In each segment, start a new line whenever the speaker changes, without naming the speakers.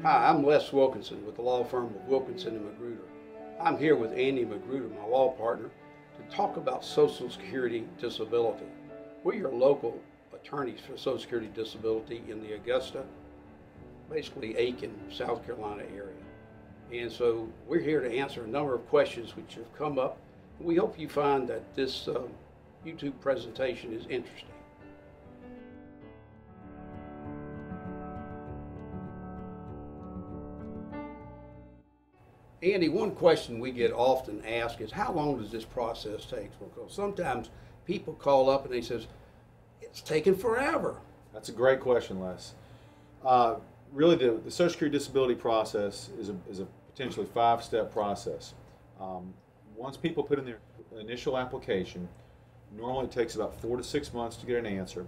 Hi, I'm Les Wilkinson with the law firm of Wilkinson and Magruder. I'm here with Andy Magruder, my law partner, to talk about Social Security disability. We're your local attorneys for Social Security disability in the Augusta, basically Aiken, South Carolina area. And so we're here to answer a number of questions which have come up. We hope you find that this YouTube presentation is interesting. Andy, one question we get often asked is, how long does this process take? Because sometimes people call up and they says, it's taken forever.
That's a great question, Les. Really, the Social Security disability process is a potentially 5-step process. Once people put in their initial application, normally it takes about 4 to 6 months to get an answer,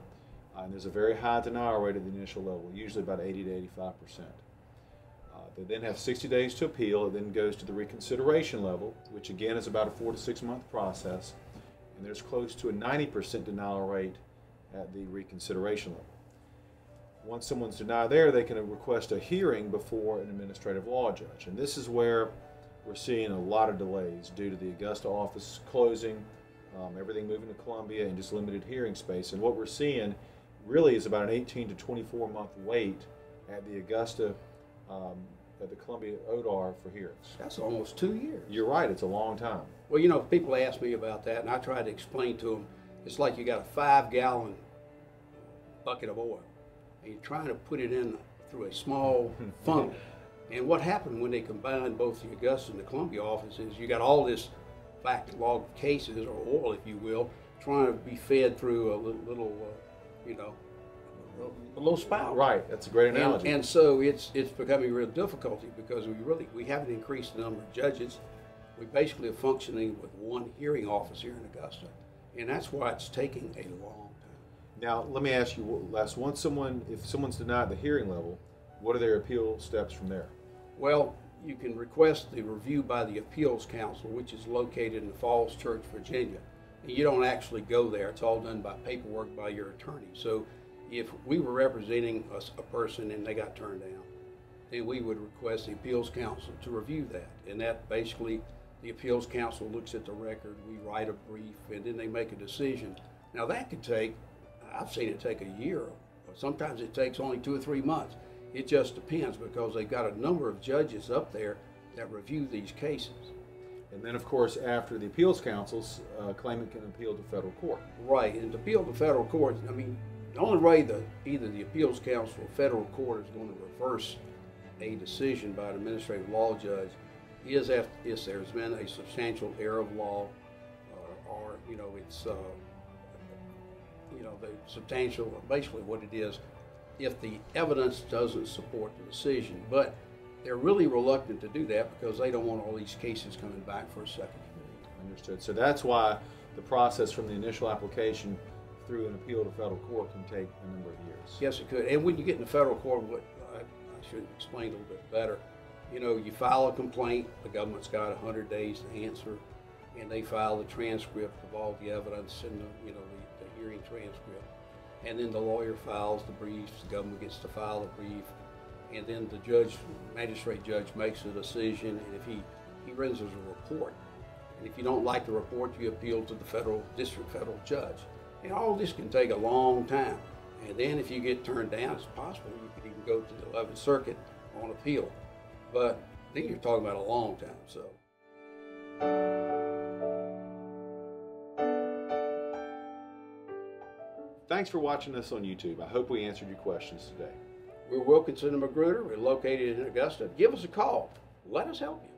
and there's a very high denial rate at the initial level, usually about 80 to 85%. They then have 60 days to appeal. It then goes to the reconsideration level, which again is about a 4 to 6 month process, and there's close to a 90% denial rate at the reconsideration level. Once someone's denied there, they can request a hearing before an administrative law judge, and this is where we're seeing a lot of delays due to the Augusta office closing, everything moving to Columbia, and just limited hearing space. And what we're seeing really is about an 18 to 24 month wait at the Augusta at the Columbia ODAR for hearings.
That's almost 2 years.
You're right, it's a long time.
Well, you know, people ask me about that, and I try to explain to them, it's like you got a 5-gallon bucket of oil, and you're trying to put it in through a small funnel. And what happened when they combined both the Augusta and the Columbia offices, you got all this backlog cases, or oil, if you will, trying to be fed through a little a little spout.
Right, that's a great analogy.
And so it's becoming a real difficulty because we haven't increased the number of judges. We basically are functioning with one hearing office here in Augusta, and that's why it's taking a long time.
Now, let me ask you, Les, if someone's denied the hearing level, what are their appeal steps from there?
Well, you can request the review by the Appeals Council, which is located in Falls Church, Virginia. And you don't actually go there. It's all done by paperwork by your attorney. So if we were representing a person and they got turned down, then we would request the Appeals Council to review that. And that basically, the Appeals Council looks at the record, we write a brief, and then they make a decision. Now that could take, I've seen it take a year, or sometimes it takes only 2 or 3 months. It just depends because they've got a number of judges up there that review these cases.
And then, of course, after the Appeals Councils, claimant can appeal to federal court.
Right, and to appeal to federal court, I mean, the only way that either the Appeals Council or federal court is going to reverse a decision by an administrative law judge is if there's been a substantial error of law, or it's the substantial, basically what it is, if the evidence doesn't support the decision. But they're really reluctant to do that because they don't want all these cases coming back for a second hearing.
Understood. So that's why the process from the initial application through an appeal to federal court can take a number of years.
Yes, it could. And when you get in the federal court, what I should explain a little bit better, you file a complaint, the government's got 100 days to answer, and they file the transcript of all the evidence and the hearing transcript. And then the lawyer files the briefs, the government gets to file a brief, and then the magistrate judge makes a decision, and if he renders a report. And if you don't like the report, you appeal to the district federal judge. And all this can take a long time. And then if you get turned down, it's possible you could even go to the 11th Circuit on appeal. But then you're talking about a long time. So.
Thanks for watching us on YouTube. I hope we answered your questions today.
We're Wilkinson and Magruder. We're located in Augusta. Give us a call. Let us help you.